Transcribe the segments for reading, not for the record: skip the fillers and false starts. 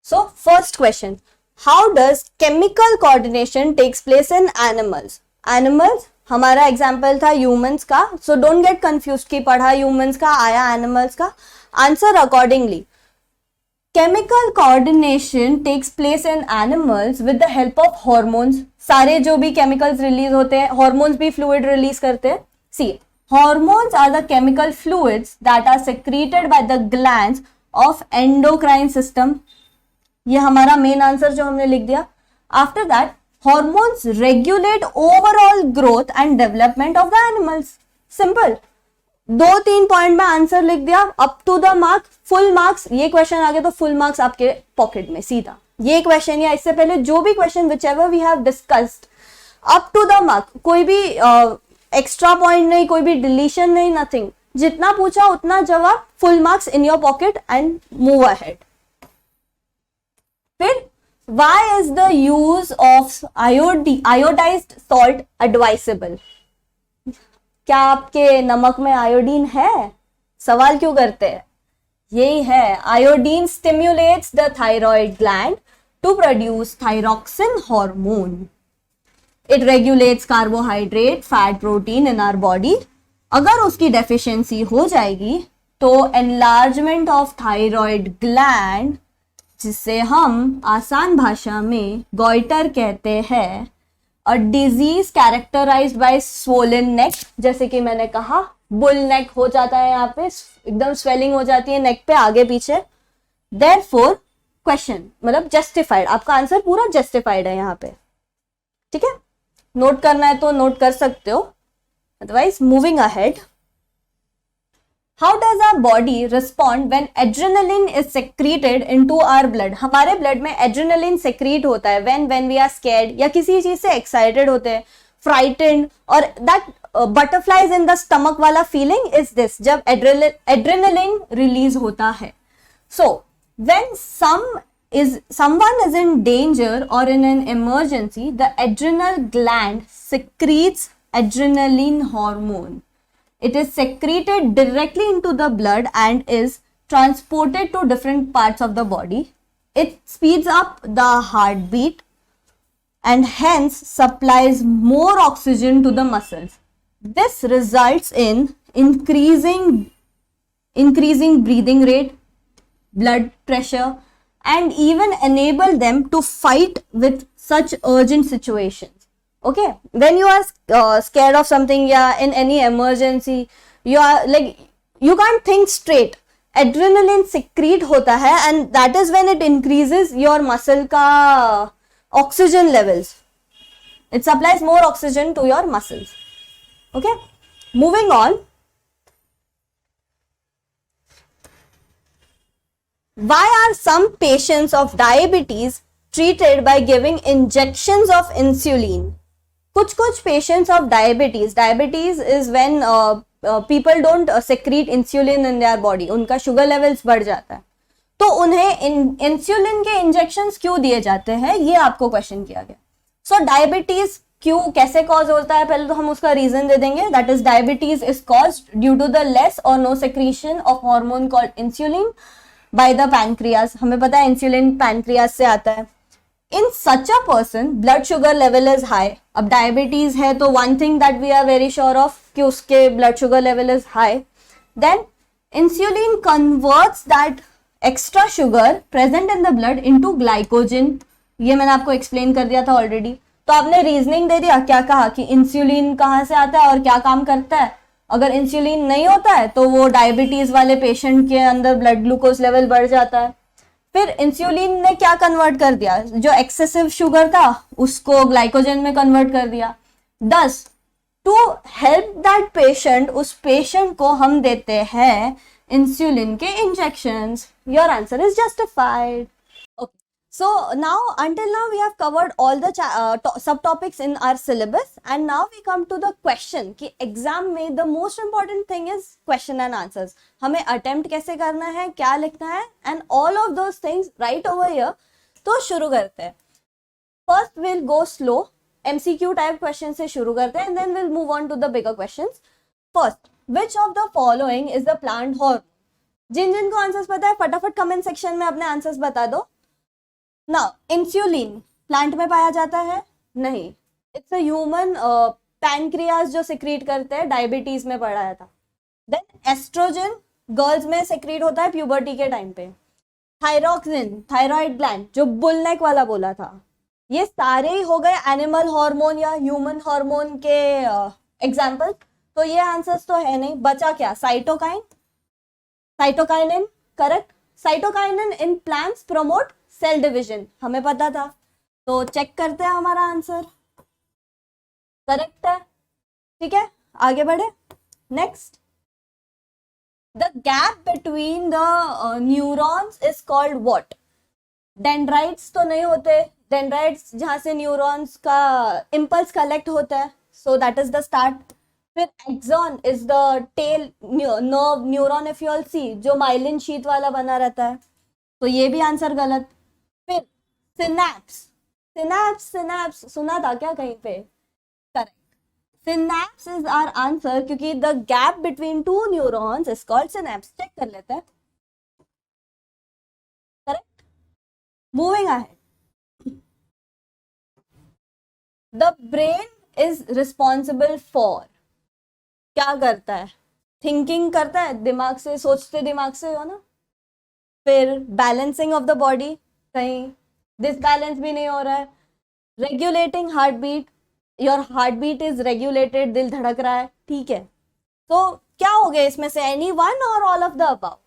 So first question, how does chemical coordination takes place in animals? Animals हमारा example था humans का, so don't get confuse कि पढ़ा humans का आया एनिमल्स का, answer accordingly. Chemical coordination takes place in animals with the help of hormones. सारे जो भी केमिकल्स रिलीज होते हैं, हॉर्मोन्स भी फ्लूइड रिलीज करते हैं. See, hormones are the chemical fluids that are secreted by the glands of endocrine system. ये हमारा मेन आंसर जो हमने लिख दिया. After that, hormones regulate overall growth and development of the animals. Simple, 2-3 point में answer लिख दिया, up to the mark, full marks. ये क्वेश्चन आ गया तो फुल मार्क्स आपके पॉकेट में सीधा. ये क्वेश्चन या इससे पहले जो भी question whichever we have discussed, up to the mark, कोई भी एक्स्ट्रा पॉइंट नहीं, कोई भी डिलीशन नहीं, नथिंग. जितना पूछा उतना जवाब, full marks in your pocket and move ahead. फिर why is the use of iodized salt advisable? क्या आपके नमक में आयोडीन है? सवाल क्यों करते हैं? यही है, iodine stimulates the thyroid gland to produce thyroxine hormone. It regulates carbohydrate, fat, protein in our body. अगर उसकी deficiency हो जाएगी तो enlargement of thyroid gland, जिसे हम आसान भाषा में गॉइटर कहते हैं, a disease characterised by swollen neck. जैसे कि मैंने कहा, बुल नेक हो जाता है, यहाँ पे एकदम स्वेलिंग हो जाती है नेक पे आगे पीछे. देयरफॉर क्वेश्चन मतलब जस्टिफाइड, आपका आंसर पूरा जस्टिफाइड है यहाँ पे. ठीक है, नोट करना है तो नोट कर सकते हो, otherwise moving ahead. How does our body respond when adrenaline is secreted into our blood? हमारे blood में adrenaline secrete होता है when we are scared या किसी चीज से excited होते हैं, frightened, और that butterflies in the stomach वाला feeling is this, जब adrenaline release होता है. So when someone is in danger or in an emergency, the adrenal gland secretes adrenaline hormone. It is secreted directly into the blood and is transported to different parts of the body. It speeds up the heartbeat and hence supplies more oxygen to the muscles. This results in increasing breathing rate, blood pressure, and even enable them to fight with such urgent situations. Okay, when you are scared of something, yeah, in any emergency, you are like, you can't think straight, adrenaline secrete होता है and that is when it increases your muscle का oxygen levels. It supplies more oxygen to your muscles. Okay, moving on. Why are some patients of diabetes treated by giving injections of insulin? कुछ patients of diabetes is when people don't secrete insulin in their body, उनका sugar levels बढ़ जाता है, तो उन्हें insulin के injections क्यों दिए जाते हैं, ये आपको क्वेश्चन किया गया. सो डायबिटीज क्यों, कैसे कॉज होता है, पहले तो हम उसका रीजन दे देंगे. That is diabetes is caused due to the less और no secretion of hormone called insulin by the pancreas. हमें पता है इंसुलिन पैनक्रियाज से आता है. In such a person, blood sugar level is high. अब डायबिटीज है तो one thing that we are very sure of कि उसके blood sugar level is high. Then insulin converts that extra sugar present in the blood into glycogen. ये मैंने आपको explain कर दिया था already. तो आपने reasoning दे दिया, क्या कहा कि इंसुलिन कहाँ से आता है और क्या काम करता है. अगर इंसुलिन नहीं होता है तो वो डायबिटीज वाले पेशेंट के अंदर ब्लड ग्लूकोज लेवल बढ़ जाता है. फिर इंसुलिन ने क्या कन्वर्ट कर दिया, जो एक्सेसिव शुगर था उसको ग्लाइकोजन में कन्वर्ट कर दिया. दस, टू हेल्प दैट पेशेंट, उस पेशेंट को हम देते हैं इंसुलिन के injections. Your answer is justified. Okay, so now until now we have covered all the subtopics in our syllabus and now we come to the question कि exam में the most important thing is question and answers. हमें attempt कैसे करना है, क्या लिखना है and all of those things right over here. तो शुरू करते हैं. First we'll go slow, MCQ type question से शुरू करते हैं and then we'll move on to the bigger questions. First, which of the following is the plant hormone? जिन जिनको answers पता है फटाफट कमेंट सेक्शन में अपने आंसर्स बता दो. नाउ इंसुलिन प्लांट में पाया जाता है? नहीं, इट्स अ ह्यूमन पैनक्रियाज जो सिक्रीट करते हैं, डायबिटीज में पढ़ाया था। देन एस्ट्रोजन गर्ल्स में सिक्रीट होता है प्यूबर्टी के टाइम पे। थायरोक्सिन थायराइड ग्लैंड जो बुलनेक वाला बोला था। ये सारे ही हो गए एनिमल हार्मोन या ह्यूमन हार्मोन के एग्जाम्पल। तो ये आंसर्स तो है नहीं, बचा क्या? Cytokine, cytokinin, correct. Cytokinin in plants promote cell division, हमें पता था। तो चेक करते हैं, हमारा आंसर करेक्ट है। ठीक है, आगे बढ़े। Next, the gap between the neurons is called what? Dendrites तो नहीं होते, डेंड्राइट्स जहां से न्यूरॉन्स का इम्पल्स कलेक्ट होता है, so that is the start. फिर axon is the tail nerve neuron, if you all see, जो माइलिन शीट वाला बना रहता है, तो ये भी आंसर गलत। फिर सिनैप्स, सिनैप्स सिनैप्स सुना था क्या कहीं पे? Correct, synapse is our answer, क्योंकि the gap between two neurons is called synapse. Check कर लेते हैं, correct. Moving ahead, the brain is responsible for, क्या करता है? थिंकिंग करता है, दिमाग से, सोचते दिमाग से हो ना। फिर बैलेंसिंग ऑफ द बॉडी, कहीं डिसबैलेंस भी नहीं हो रहा है। Regulating heart beat, your heart beat is regulated, दिल धड़क रहा है, ठीक है। तो क्या हो गया इसमें से, any one or all of the above?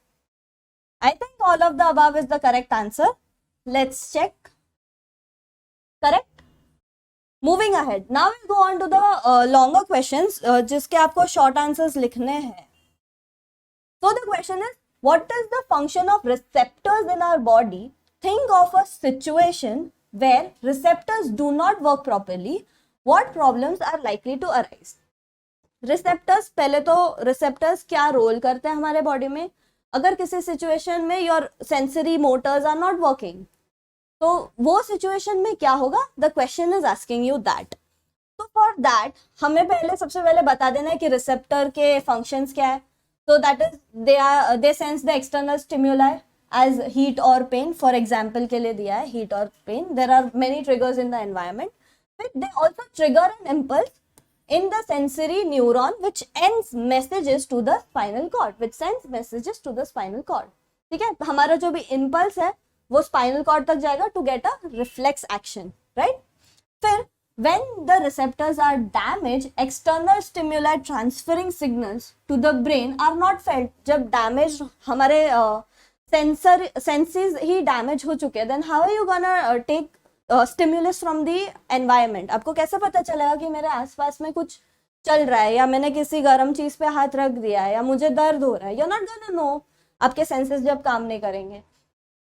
I think all of the above is the correct answer. Let's check, correct. Moving ahead, now will go on to the longer questions, जिसके आपको शॉर्ट आंसर्स लिखने हैं। So the question is, what is the function of receptors in our body? Think of a situation where receptors do not work properly. What problems are likely to arise? Receptors, पहले तो receptors क्या role करते हैं हमारे body में? अगर किसी situation में your sensory motors are not working, तो वो सिचुएशन में क्या होगा? The question is asking you that. तो फॉर दैट हमें पहले सबसे पहले बता देना है कि रिसेप्टर के फंक्शंस क्या है। So that is they sense the external stimuli as heat or pain. For example के लिए दिया है heat or pain. There are many triggers in the environment. But they also trigger an impulse in the sensory neuron which sends messages to the spinal cord. Which sends messages to the spinal cord. ठीक है, हमारा जो भी impulse है वो spinal cord तक जाएगा to get a reflex action, right? फिर when the receptors are damaged, external stimuli transferring signals to the brain are not felt. जब damage हमारे senses ही damage हो चुके हैं, then how are you gonna take stimulus from the environment? आपको कैसे पता चलेगा कि मेरे आसपास में कुछ चल रहा है, या मैंने किसी गर्म चीज पे हाथ रख दिया है, या मुझे दर्द हो रहा है? You're not gonna know, आपके senses जब काम नहीं करेंगे।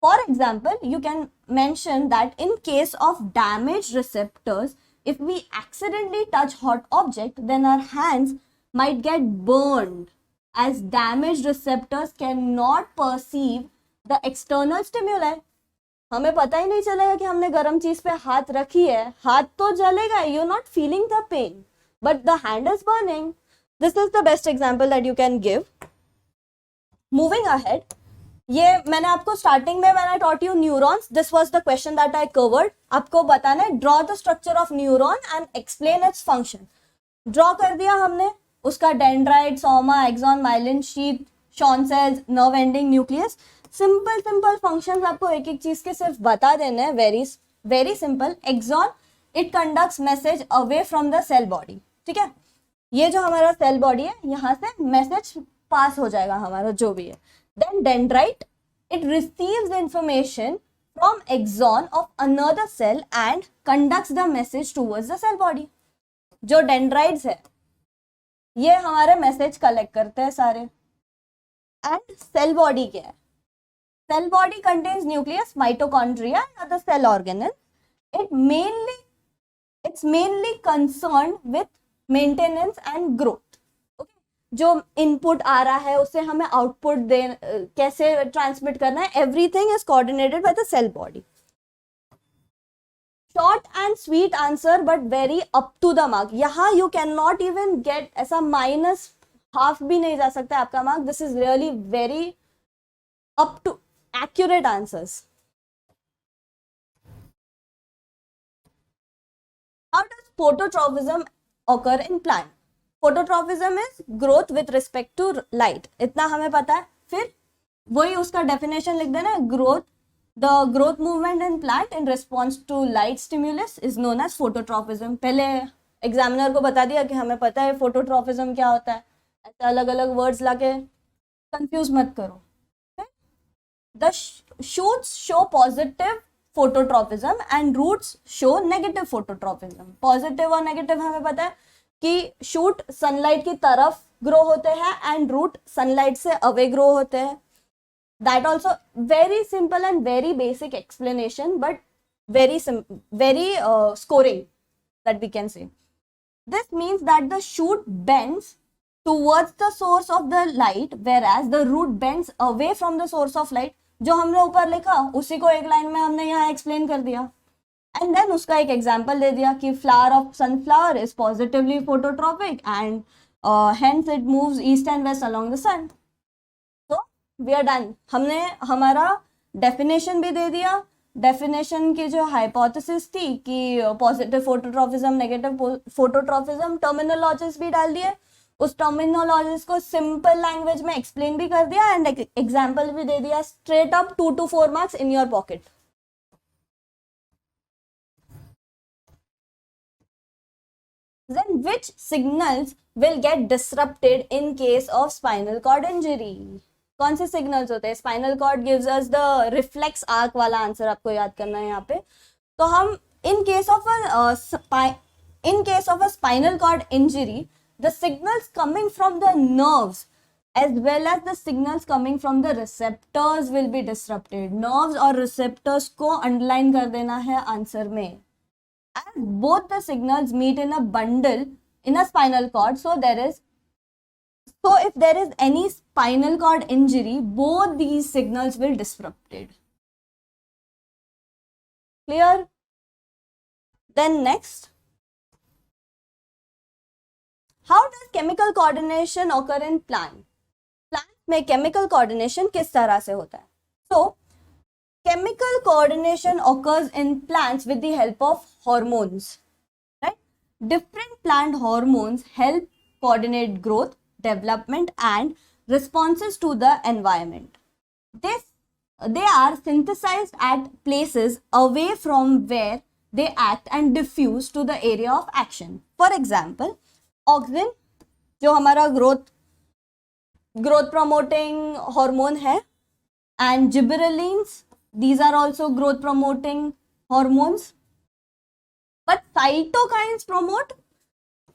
For example, you can mention that in case of damaged receptors, if we accidentally touch hot object, then our hands might get burned, as damaged receptors cannot perceive the external stimuli. हमें पता ही नहीं चलेगा कि हमने गर्म चीज पे हाथ रखी है, हाथ तो जलेगा, you're not feeling the pain, but the hand is burning. This is the best example that you can give. Moving ahead, ये मैंने आपको स्टार्टिंग में when I taught you neurons, this was the question that I covered. आपको बताना है draw the structure of neuron and explain its function. Draw कर दिया हमने, उसका dendrite, soma, axon, myelin sheath, Schwann cells, nerve ending, nucleus. Simple functions आपको एक एक चीज के सिर्फ बता देने हैं, very simple. Axon, it conducts message away from the cell body, ठीक है। ये जो हमारा सेल बॉडी है, यहाँ से मैसेज पास हो जाएगा हमारा जो भी है। Then dendrite, it receives the information from axon of another cell and conducts the message towards the cell body. जो dendrites है ये हमारे मैसेज कलेक्ट करते हैं सारे। एंड सेल बॉडी क्या है? Cell body contains nucleus, mitochondria and other cell organelles. It's mainly concerned with maintenance and growth. जो इनपुट आ रहा है उससे हमें आउटपुट दे कैसे ट्रांसमिट करना है, everything is coordinated by the cell body. Short and sweet answer but very up to the mark. यहाँ you can not even get ऐसा माइनस हाफ भी नहीं जा सकता है आपका mark. This is really very up to accurate answers. phototropism occur in plant? Phototropism is growth with respect to light. इतना हमें पता है. फिर वही उसका definition लिख देना. The growth movement in plant in response to light stimulus is known as phototropism. पहले एग्जामिनर को बता दिया कि हमें पता है phototropism क्या होता है. ऐसे अलग अलग वर्ड्स लाके कंफ्यूज मत करो. The shoots show positive phototropism and roots show negative phototropism. Positive और नेगेटिव हमें पता है कि शूट सनलाइट की तरफ ग्रो होते हैं एंड रूट सनलाइट से अवे ग्रो होते हैं. That also very simple and very basic explanation but very scoring that we can say. This means that the shoot bends towards the source of the light whereas the root bends away from the source of light. जो हमने ऊपर लिखा उसी को एक line में हमने यहाँ एक्सप्लेन कर दिया एंड देन उसका एक एग्जांपल दे दिया कि flower of sunflower is positively phototropic and hence it moves east and west along the sun. तो वी आर डन. हमने हमारा डेफिनेशन भी दे दिया. डेफिनेशन की जो हाइपोथेसिस थी कि positive phototropism negative phototropism terminologies भी डाल दिए. उस टर्मिनोलॉजीज को सिंपल लैंग्वेज में एक्सप्लेन भी कर दिया एंड एग्जांपल भी दे दिया. Straight up 2 to 4 marks in your pocket. Then which signals will get disrupted in case of spinal cord injury? कौन से सिग्नल्स होते हैं? Spinal cord gives us the reflex arc वाला आंसर आपको याद करना है यहाँ पे. तो हम in case of a spinal cord injury the signals coming from the nerves as well as the signals coming from the receptors will be disrupted. Nerves और receptors को underline कर देना है आंसर में. As both the signals meet in a bundle in a spinal cord, so if there is any spinal cord injury, both these signals will disrupted. Clear? Then next, how does chemical coordination occur in plant? Plant में chemical coordination किस तरह से होता है? So, chemical coordination occurs in plants with the help of hormones, right? Different plant hormones help coordinate growth, development and responses to the environment. They are synthesized at places away from where they act and diffuse to the area of action. For example, auxin जो हमारा growth promoting hormone है and gibberellins, these are also growth promoting hormones. But cytokinins promote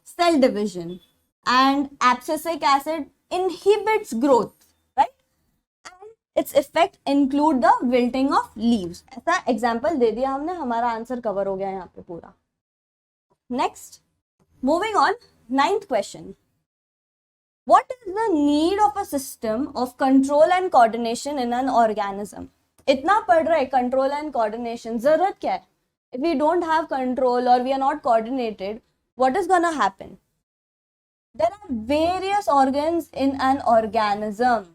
cell division and abscisic acid inhibits growth, right? And its effect include the wilting of leaves. ऐसा example दे दिया हमने. हमारा answer cover हो गया यहाँ पे पूरा. Next, moving on. 9th question. What is the need of a system of control and coordination in an organism? इतना पढ़ रहे control and coordination, जरूरत क्या है? If we don't have control or we are not coordinated, what is gonna happen? There are various organs in an organism.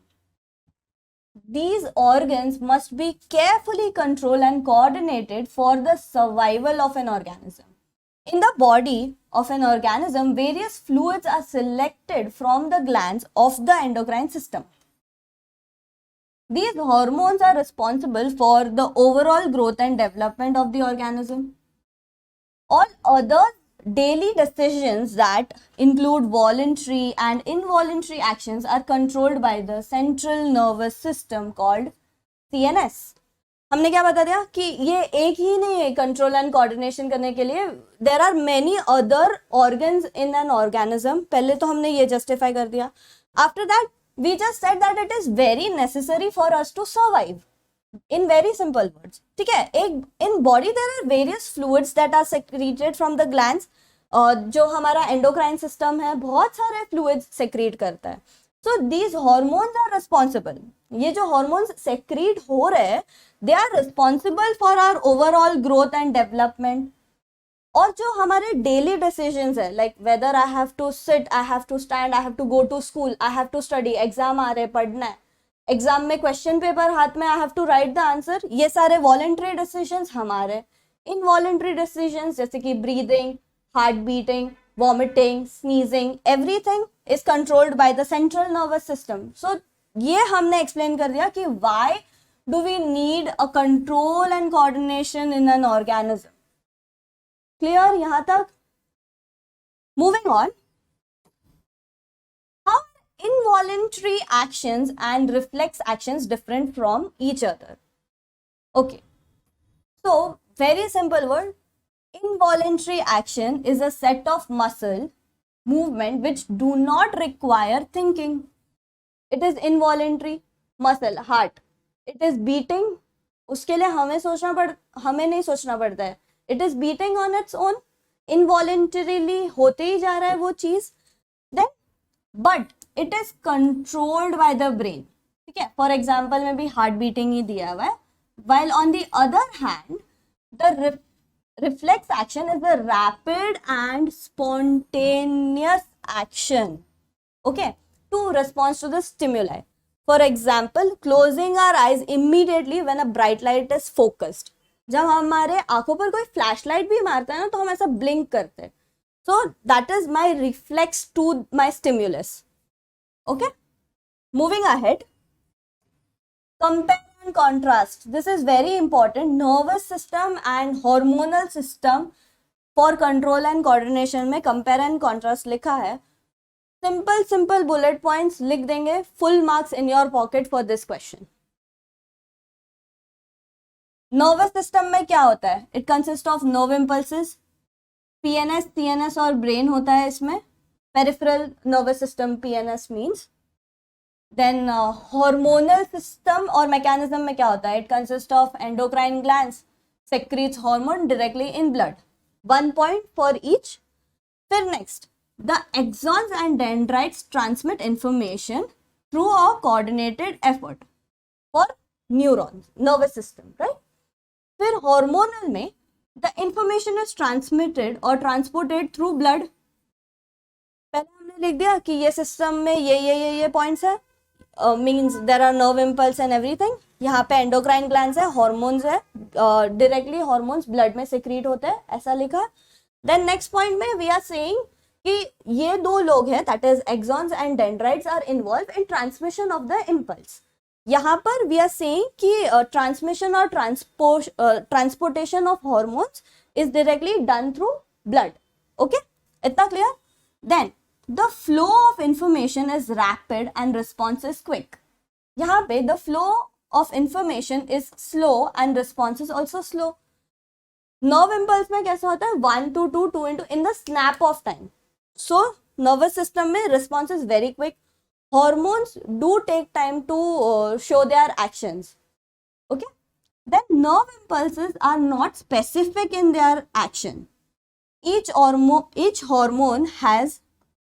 These organs must be carefully controlled and coordinated for the survival of an organism. In the body of an organism, various fluids are selected from the glands of the endocrine system. These hormones are responsible for the overall growth and development of the organism. All other daily decisions that include voluntary and involuntary actions are controlled by the central nervous system called CNS. हमने क्या बता दिया कि ये एक ही नहीं है control and coordination करने के लिए. There are many other organs in an organism. पहले तो हमने ये जस्टिफाई कर दिया. After that we just said that it is very necessary for us to survive in very simple words. ठीक है. एक in body there are various fluids that are secreted from the glands. जो हमारा endocrine system है बहुत सारे fluids secret करता है. So these hormones are responsible. ये जो hormones secrete हो रहे हैं, they are responsible for our overall growth and development. और जो हमारे daily decisions है, like whether I have to sit, I have to stand, I have to go to school, I have to study, exam आ रहे, पढ़ना है, exam में question paper हाथ में, I have to write the answer. ये सारे voluntary decisions हमारे. Involuntary decisions जैसे कि breathing, heart beating, vomiting, sneezing, everything is controlled by the central nervous system. So ये हमने explain कर दिया कि why do we need a control and coordination in an organism. Clear यहाँ तक? Moving on, how are involuntary actions and reflex actions different from each other? Okay, so very simple word. Involuntary action is a set of muscle movement which do not require thinking. It is involuntary. Muscle, heart, it is beating. उसके लिए हमें नहीं सोचना पड़ता है. It is beating on its own. Involuntarily होते ही जा रहा है वो चीज. Then, but it is controlled by the brain. ठीक है. For example में भी heart beating ही दिया हुआ है. While on the other hand, the reflex action is a rapid and spontaneous action, okay, to respond to the stimuli. For example, closing our eyes immediately when a bright light is focused. जब हमारे आंखों पर कोई flash light भी मारता है ना तो हम ऐसा ब्लिंक करते हैं. So that is my reflex to my stimulus. Okay, moving ahead, compare and contrast. This is very important. Nervous system and hormonal system for control and coordination में compare and contrast लिखा है. Simple bullet points लिख देंगे. Full marks in your pocket for this question. Nervous system में क्या होता है? It consists of nerve impulses, PNS, CNS और brain होता है इसमें. Peripheral nervous system PNS means. Then hormonal system और mechanism में क्या होता है? It consists of endocrine glands, secretes hormone directly in blood. 1 point for each. फिर next, the axons and dendrites transmit information through a coordinated effort for neurons, nervous system, right? फिर hormonal में the information is transmitted or transported through blood. पहले हमने लिख दिया कि ये system में ये पॉइंट्स है. Means there are nerve impulse and everything. यहाँ पे endocrine glands है, hormones है, directly hormones blood में secrete होते हैं, ऐसा लिखा. Then next point में we are saying कि ये दो लोग हैं, that is axons and dendrites are involved in transmission of the impulse. यहाँ पर we are saying कि transmission or transportation of hormones is directly done through blood. Okay, इतना clear? Then the flow of information is rapid and response is quick. यहाँ पे the flow of information is slow and response is also slow. Nerve impulse में कैसा होता है? 1 to 2, 2 into in the snap of time. So nervous system में response is very quick. Hormones do take time to show their actions. Okay. Then nerve impulses are not specific in their action. Each hormone has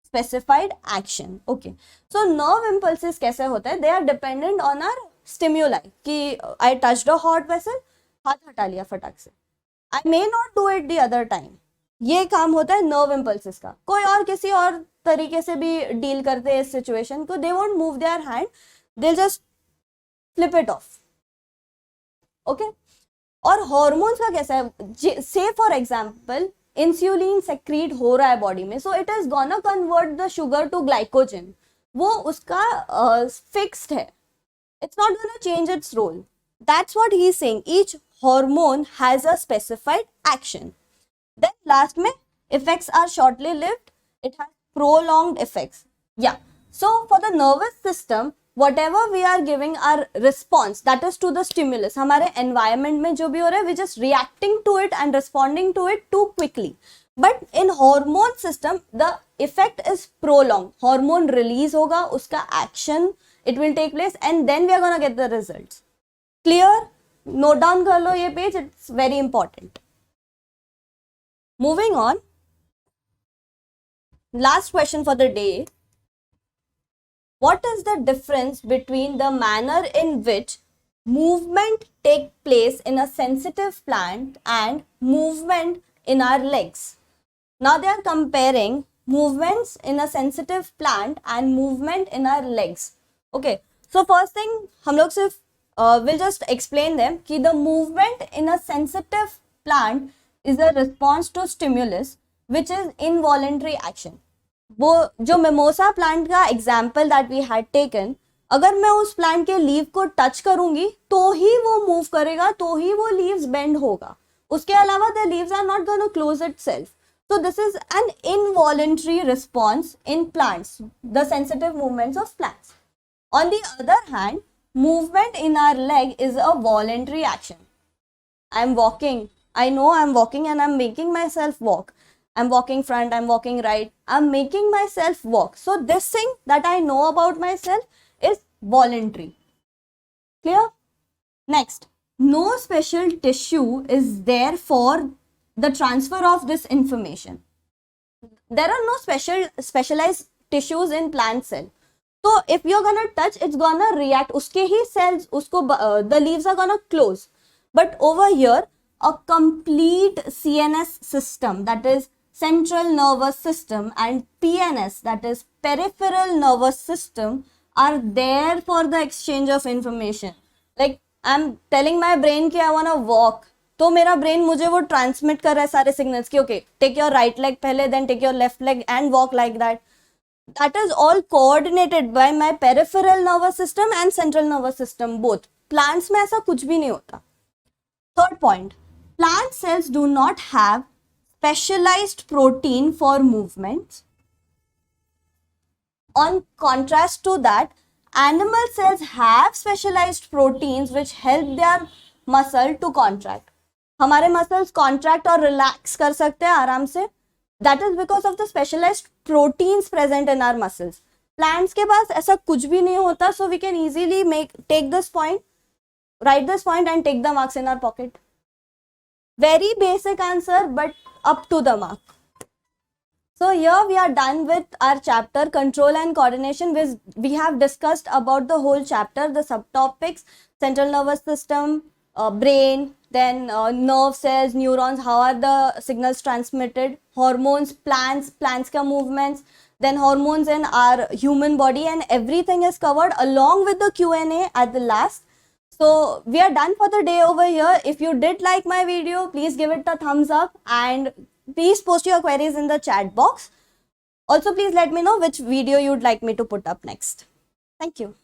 specified action. Okay, so nerve impulses कैसे होता है? They are dependent on our stimuli. कि I touched a hot vessel, हाथ हटा लिया फटाक से. I may not do it the other time. ये काम होता है nerve impulses का. कोई और किसी और तरीके से भी डील करते हैं इस सिचुएशन को. They won't move their hand, they'll just flip it off. Okay, और hormones का कैसा है? Say for example, insulin secrete हो रहा है बॉडी में, so it is gonna convert the sugar to glycogen. वो उसका फिक्स्ड है, it's not gonna change its role. That's what he is saying. Each hormone has a specified action. Then last में effects are shortly lived, it has prolonged effects. या so for the nervous system whatever we are giving our response, that is to the stimulus, हमारे environment में जो भी हो रहा है, we just reacting to it and responding to it too quickly. But in hormone system the effect is prolonged. Hormone release होगा, उसका action it will take place and then we are gonna get the results. Clear? Note down कर लो ये page, it's very important. Moving on, last question for the day. What is the difference between the manner in which movement take place in a sensitive plant and movement in our legs? Now they are comparing movements in a sensitive plant and movement in our legs. Okay, so first thing हम लोग सिर्फ we'll just explain them कि the movement in a sensitive plant is a response to stimulus, which is involuntary action. वो जो mimosa plant का example that we had taken, अगर मैं उस प्लांट के लीव को टच करूंगी तो ही वो मूव करेगा, तो ही वो लीव्स बेंड होगा, उसके अलावा the leaves are not gonna close itself. So this is an involuntary response in plants, the sensitive movements of plants. On the other hand, movement in our leg is a voluntary action. I'm walking. I know I'm walking and I'm making myself walk. I'm walking front, I'm walking right. I'm making myself walk. So this thing that I know about myself is voluntary. Clear? Next, no special tissue is there for the transfer of this information. There are no specialized tissues in plant cell. So if you're gonna touch, it's gonna react. Uske hi cells, the leaves are gonna close. But over here, a complete CNS system, that is central nervous system, and PNS, that is peripheral nervous system, are there for the exchange of information. Like I'm telling my brain कि I wanna walk, तो मेरा brain मुझे वो transmit कर रहा है सारे signals कि okay take your right leg पहले, then take your left leg and walk like that. That is all coordinated by my peripheral nervous system and central nervous system both. Plants में ऐसा कुछ भी नहीं होता. Third point, plant cells do not have specialised protein for movements. On contrast to that, animal cells have specialized proteins which help their muscle to contract. हमारे muscles contract और relax कर सकते हैं आराम से. That is because of the specialised proteins present in our muscles. Plants के पास ऐसा कुछ भी नहीं होता, so we can easily take this point, write this point and take the marks in our pocket. Very basic answer, but up to the mark. So here we are done with our chapter control and coordination, which we have discussed about the whole chapter, the subtopics, central nervous system, brain, then nerve cells, neurons, how are the signals transmitted, hormones, plants ka movements, then hormones in our human body, and everything is covered along with the Q&A at the last. So we are done for the day over here. If you did like my video, please give it a thumbs up and please post your queries in the chat box. Also, please let me know which video you'd like me to put up next. Thank you.